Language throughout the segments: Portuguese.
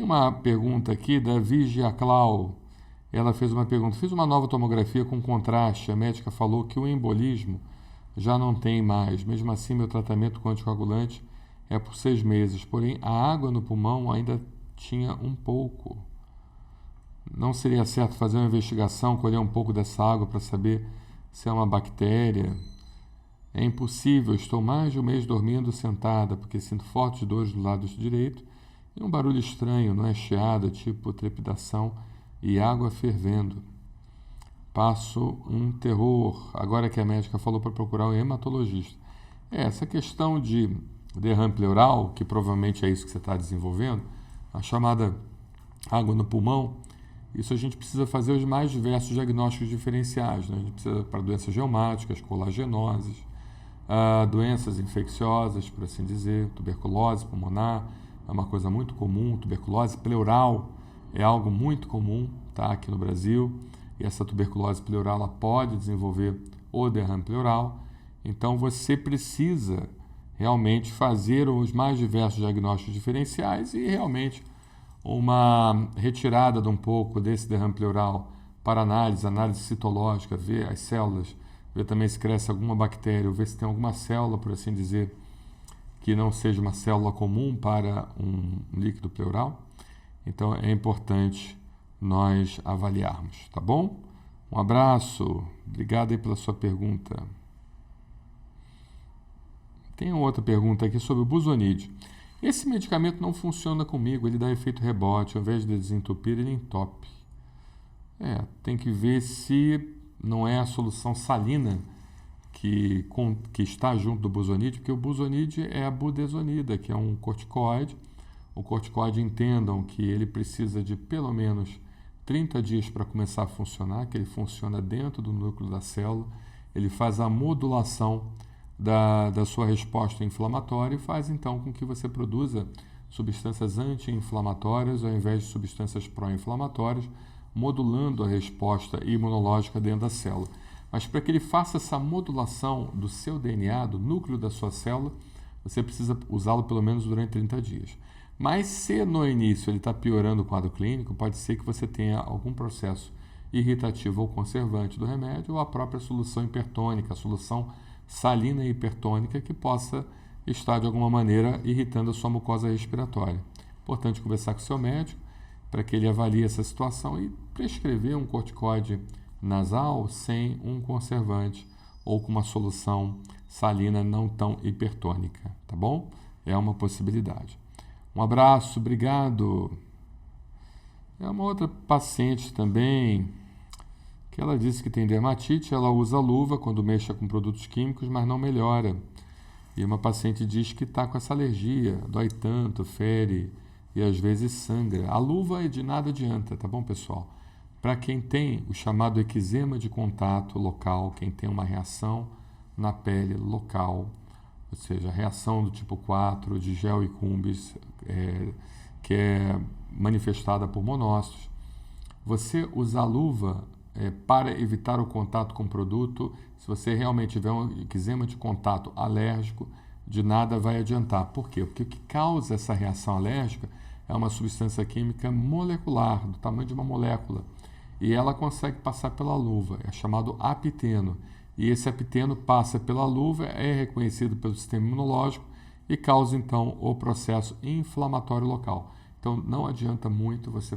uma pergunta aqui da Vigia Clau. Ela fez uma pergunta. Fiz uma nova tomografia com contraste. A médica falou que o embolismo já não tem mais. Mesmo assim, meu tratamento com anticoagulante é por 6 meses. Porém, a água no pulmão ainda tinha um pouco. Não seria certo fazer uma investigação, colher um pouco dessa água para saber se é uma bactéria? É impossível. Estou mais de um mês dormindo sentada porque sinto fortes dores do lado direito e um barulho estranho, não é chiado, tipo trepidação e água fervendo. Passo um terror. Agora que a médica falou para procurar um hematologista. Essa questão de derrame pleural, que provavelmente é isso que você está desenvolvendo, a chamada água no pulmão, isso a gente precisa fazer os mais diversos diagnósticos diferenciais. Né? A gente precisa para doenças reumáticas, colagenoses, doenças infecciosas, por assim dizer, tuberculose pulmonar, é uma coisa muito comum, tuberculose pleural é algo muito comum, tá, aqui no Brasil, e essa tuberculose pleural ela pode desenvolver o derrame pleural, então você precisa realmente fazer os mais diversos diagnósticos diferenciais e realmente uma retirada de um pouco desse derrame pleural para análise citológica, ver as células, ver também se cresce alguma bactéria, ou ver se tem alguma célula, por assim dizer, que não seja uma célula comum para um líquido pleural. Então é importante nós avaliarmos, tá bom? Um abraço, obrigado aí pela sua pergunta. Tem outra pergunta aqui sobre o Buzonide. Esse medicamento não funciona comigo, ele dá efeito rebote, ao invés de desentupir, ele entope. Tem que ver se não é a solução salina que está junto do Buzonide, porque o Buzonide é a budesonida, que é um corticoide. O corticoide, entendam que ele precisa de pelo menos 30 dias para começar a funcionar, que ele funciona dentro do núcleo da célula, ele faz a modulação da sua resposta inflamatória e faz então com que você produza substâncias anti-inflamatórias ao invés de substâncias pró-inflamatórias, modulando a resposta imunológica dentro da célula. Mas para que ele faça essa modulação do seu DNA, do núcleo da sua célula, você precisa usá-lo pelo menos durante 30 dias. Mas se no início ele está piorando o quadro clínico, pode ser que você tenha algum processo irritativo ou conservante do remédio ou a própria solução hipertônica, a solução salina e hipertônica que possa estar de alguma maneira irritando a sua mucosa respiratória. Importante conversar com o seu médico para que ele avalie essa situação e prescrever um corticoide nasal sem um conservante ou com uma solução salina não tão hipertônica, tá bom? É uma possibilidade. Um abraço, obrigado. É uma outra paciente também que ela disse que tem dermatite, ela usa luva quando mexe com produtos químicos, mas não melhora. E uma paciente diz que está com essa alergia, dói tanto, fere e às vezes sangra. A luva de nada adianta, tá bom, pessoal? Para quem tem o chamado eczema de contato local, quem tem uma reação na pele local, ou seja, reação do tipo 4 de gel e cumbis, que é manifestada por monócitos, você usar luva para evitar o contato com o produto, se você realmente tiver um eczema de contato alérgico, de nada vai adiantar. Por quê? Porque o que causa essa reação alérgica é uma substância química molecular, do tamanho de uma molécula, e ela consegue passar pela luva, é chamado apiteno. E esse apiteno passa pela luva, é reconhecido pelo sistema imunológico e causa, então, o processo inflamatório local. Então, não adianta muito você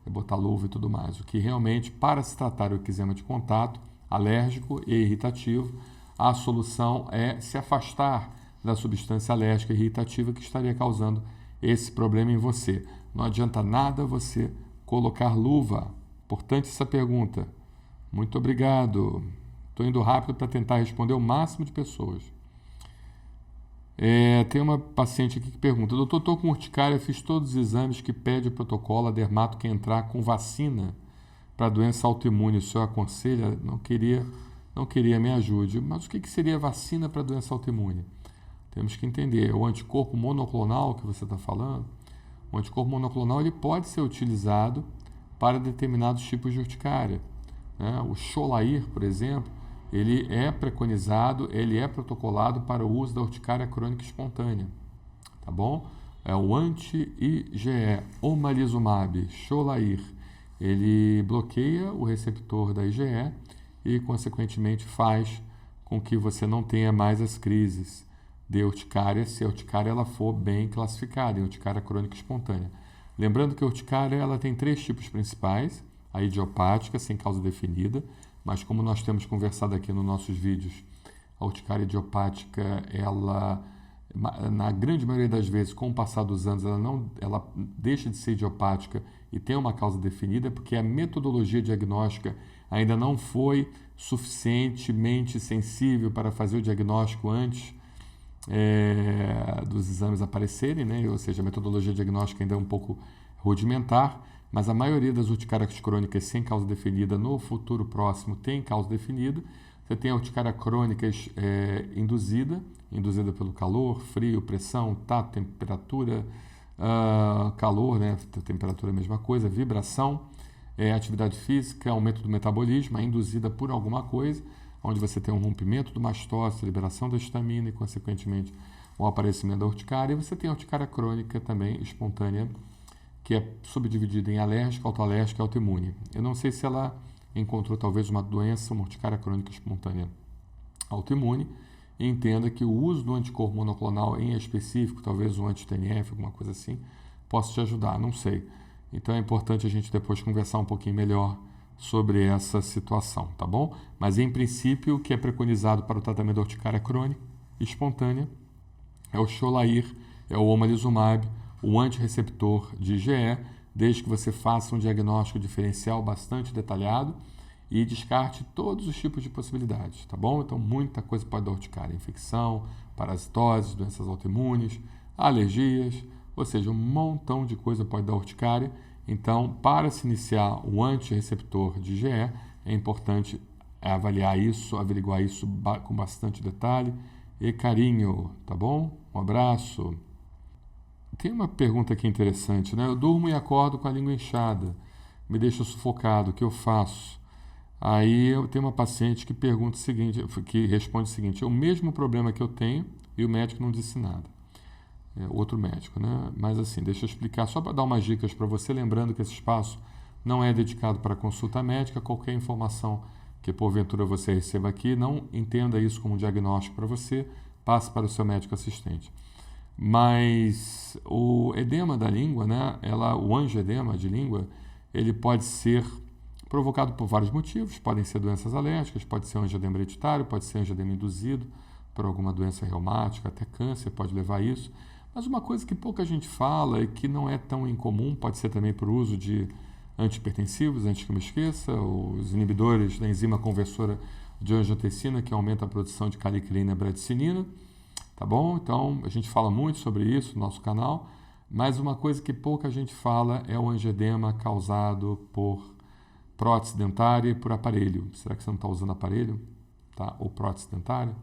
botar luva e tudo mais. O que realmente, para se tratar o eczema de contato alérgico e irritativo, a solução é se afastar da substância alérgica e irritativa que estaria causando esse problema em você. Não adianta nada você colocar luva. Importante essa pergunta. Muito obrigado. Estou indo rápido para tentar responder o máximo de pessoas. Tem uma paciente aqui que pergunta: doutor, estou com urticária, fiz todos os exames que pede o protocolo, a dermato quer entrar com vacina para doença autoimune. O senhor aconselha? Não queria, me ajude. Mas o que seria vacina para doença autoimune? Temos que entender. O anticorpo monoclonal que você está falando, o anticorpo monoclonal ele pode ser utilizado para determinados tipos de urticária. Né? O Xolair, por exemplo, ele é preconizado, ele é protocolado para o uso da urticária crônica espontânea, tá bom? é o anti-IgE, omalizumab, Xolair. Ele bloqueia o receptor da IgE e, consequentemente, faz com que você não tenha mais as crises de urticária, se a urticária ela for bem classificada, em urticária crônica espontânea. Lembrando que a urticária ela tem 3 tipos principais: a idiopática, sem causa definida, mas como nós temos conversado aqui nos nossos vídeos, a urticária idiopática, ela, na grande maioria das vezes, com o passar dos anos, ela deixa de ser idiopática e tem uma causa definida, porque a metodologia diagnóstica ainda não foi suficientemente sensível para fazer o diagnóstico antes dos exames aparecerem, né? Ou seja, a metodologia diagnóstica ainda é um pouco rudimentar, mas a maioria das urticárias crônicas sem causa definida no futuro próximo tem causa definida. Você tem a urticária crônica induzida pelo calor, frio, pressão, tato, temperatura, calor, né? Temperatura é a mesma coisa, vibração, atividade física, aumento do metabolismo, induzida por alguma coisa, onde você tem um rompimento do mastócito, liberação da histamina e, consequentemente, o aparecimento da urticária. E você tem a urticária crônica também espontânea, que é subdividida em alérgica, autoalérgica e autoimune. Eu não sei se ela encontrou talvez uma doença, uma urticária crônica espontânea autoimune, e entenda que o uso do anticorpo monoclonal em específico, talvez um anti-TNF, alguma coisa assim, possa te ajudar, não sei. Então é importante a gente depois conversar um pouquinho melhor sobre essa situação, tá bom? Mas em princípio, o que é preconizado para o tratamento da urticária crônica espontânea é o Xolair, é o omalizumab, o antirreceptor de IgE, desde que você faça um diagnóstico diferencial bastante detalhado e descarte todos os tipos de possibilidades, tá bom? Então, muita coisa pode dar urticária: infecção, parasitose, doenças autoimunes, alergias, ou seja, um montão de coisa pode dar urticária. Então, para se iniciar o antirreceptor de IgE, é importante avaliar isso, averiguar isso com bastante detalhe e carinho, tá bom? Um abraço. Tem uma pergunta aqui interessante, né? Eu durmo e acordo com a língua inchada, me deixa sufocado, o que eu faço? Aí eu tenho uma paciente que pergunta o seguinte, que responde o seguinte: é o mesmo problema que eu tenho e o médico não disse nada. Outro médico, né? Mas assim, deixa eu explicar, só para dar umas dicas para você, lembrando que esse espaço não é dedicado para consulta médica. Qualquer informação que porventura você receba aqui, não entenda isso como um diagnóstico para você, passe para o seu médico assistente. Mas o edema da língua, né? O angioedema de língua, ele pode ser provocado por vários motivos. Podem ser doenças alérgicas, pode ser angioedema hereditário, pode ser angioedema induzido por alguma doença reumática, até câncer pode levar a isso. Mas uma coisa que pouca gente fala e que não é tão incomum, pode ser também por uso de antihipertensivos, antes que eu me esqueça, os inibidores da enzima conversora de angiotensina, que aumenta a produção de caliclina e bradicinina, tá bom? Então, a gente fala muito sobre isso no nosso canal, mas uma coisa que pouca gente fala é o angioedema causado por prótese dentária e por aparelho. Será que você não está usando aparelho? Tá? Ou prótese dentária?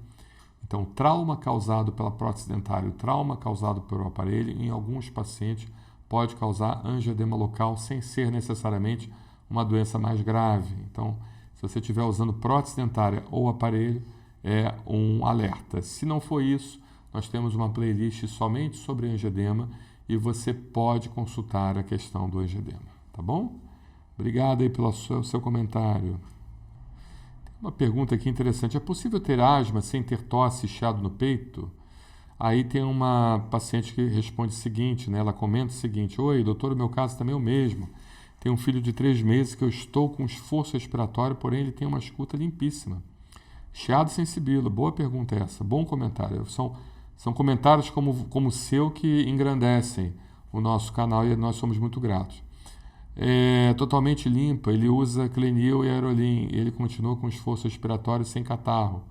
Então, o trauma causado pela prótese dentária, o trauma causado pelo aparelho, em alguns pacientes, pode causar angioedema local sem ser necessariamente uma doença mais grave. Então, se você estiver usando prótese dentária ou aparelho, é um alerta. Se não for isso, nós temos uma playlist somente sobre angioedema e você pode consultar a questão do angioedema, tá bom? Obrigado aí pelo seu comentário. Tem uma pergunta aqui interessante: é possível ter asma sem ter tosse e chiado no peito? Aí tem uma paciente que responde o seguinte, né? Ela comenta o seguinte: oi, doutor, o meu caso também é o mesmo. Tenho um filho de 3 meses que eu estou com esforço respiratório, porém ele tem uma escuta limpíssima. Chiado sem sibilo. Boa pergunta essa, bom comentário. São comentários como o seu que engrandecem o nosso canal e nós somos muito gratos. É totalmente limpa, ele usa Clenil e Aerolim, ele continua com esforço respiratório sem catarro.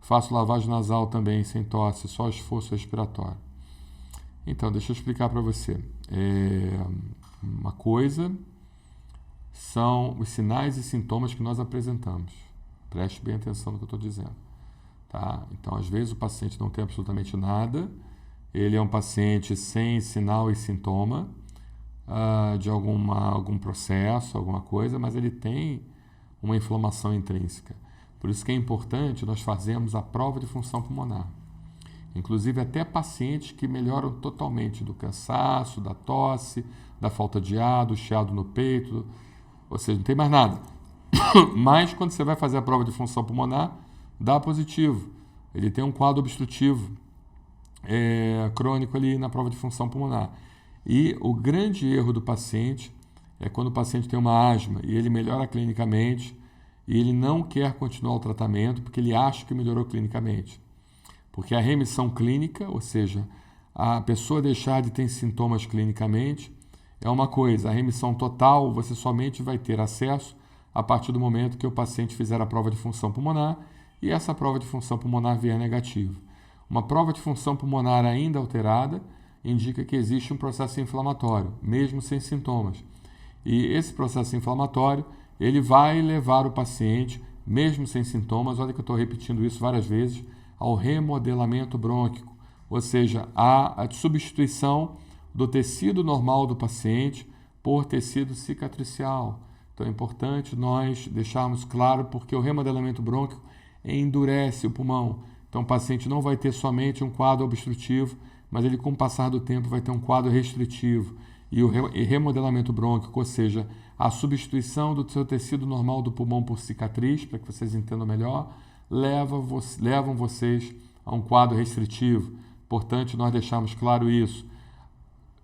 Faço lavagem nasal também, sem tosse, só esforço respiratório. Então, deixa eu explicar para você. Uma coisa são os sinais e sintomas que nós apresentamos. Preste bem atenção no que eu estou dizendo. Tá? Então, às vezes o paciente não tem absolutamente nada, ele é um paciente sem sinal e sintoma de algum processo, alguma coisa, mas ele tem uma inflamação intrínseca. Por isso que é importante nós fazermos a prova de função pulmonar. Inclusive até pacientes que melhoram totalmente do cansaço, da tosse, da falta de ar, do chiado no peito, ou seja, não tem mais nada. Mas quando você vai fazer a prova de função pulmonar, dá positivo. Ele tem um quadro obstrutivo crônico ali na prova de função pulmonar. E o grande erro do paciente é quando o paciente tem uma asma e ele melhora clinicamente e ele não quer continuar o tratamento porque ele acha que melhorou clinicamente. Porque a remissão clínica, ou seja, a pessoa deixar de ter sintomas clinicamente, é uma coisa. A remissão total você somente vai ter acesso a partir do momento que o paciente fizer a prova de função pulmonar e essa prova de função pulmonar vier negativa. Uma prova de função pulmonar ainda alterada indica que existe um processo inflamatório, mesmo sem sintomas. E esse processo inflamatório, ele vai levar o paciente, mesmo sem sintomas, olha que eu estou repetindo isso várias vezes, ao remodelamento brônquico, ou seja, a substituição do tecido normal do paciente por tecido cicatricial. Então é importante nós deixarmos claro porque o remodelamento brônquico endurece o pulmão. Então o paciente não vai ter somente um quadro obstrutivo, mas ele com o passar do tempo vai ter um quadro restritivo. E o remodelamento brônquico, ou seja, a substituição do seu tecido normal do pulmão por cicatriz, para que vocês entendam melhor, levam vocês a um quadro restritivo. Importante nós deixarmos claro isso.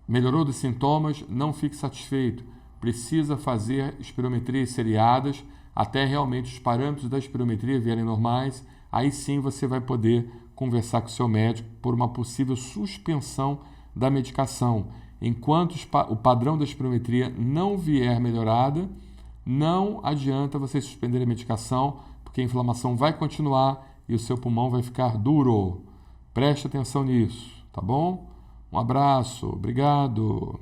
Melhorou dos sintomas, não fique satisfeito. Precisa fazer espirometrias seriadas até realmente os parâmetros da espirometria vierem normais. Aí sim você vai poder conversar com o seu médico por uma possível suspensão da medicação. Enquanto o padrão da espirometria não vier melhorada, não adianta você suspender a medicação, porque a inflamação vai continuar e o seu pulmão vai ficar duro. Preste atenção nisso, tá bom? Um abraço, obrigado.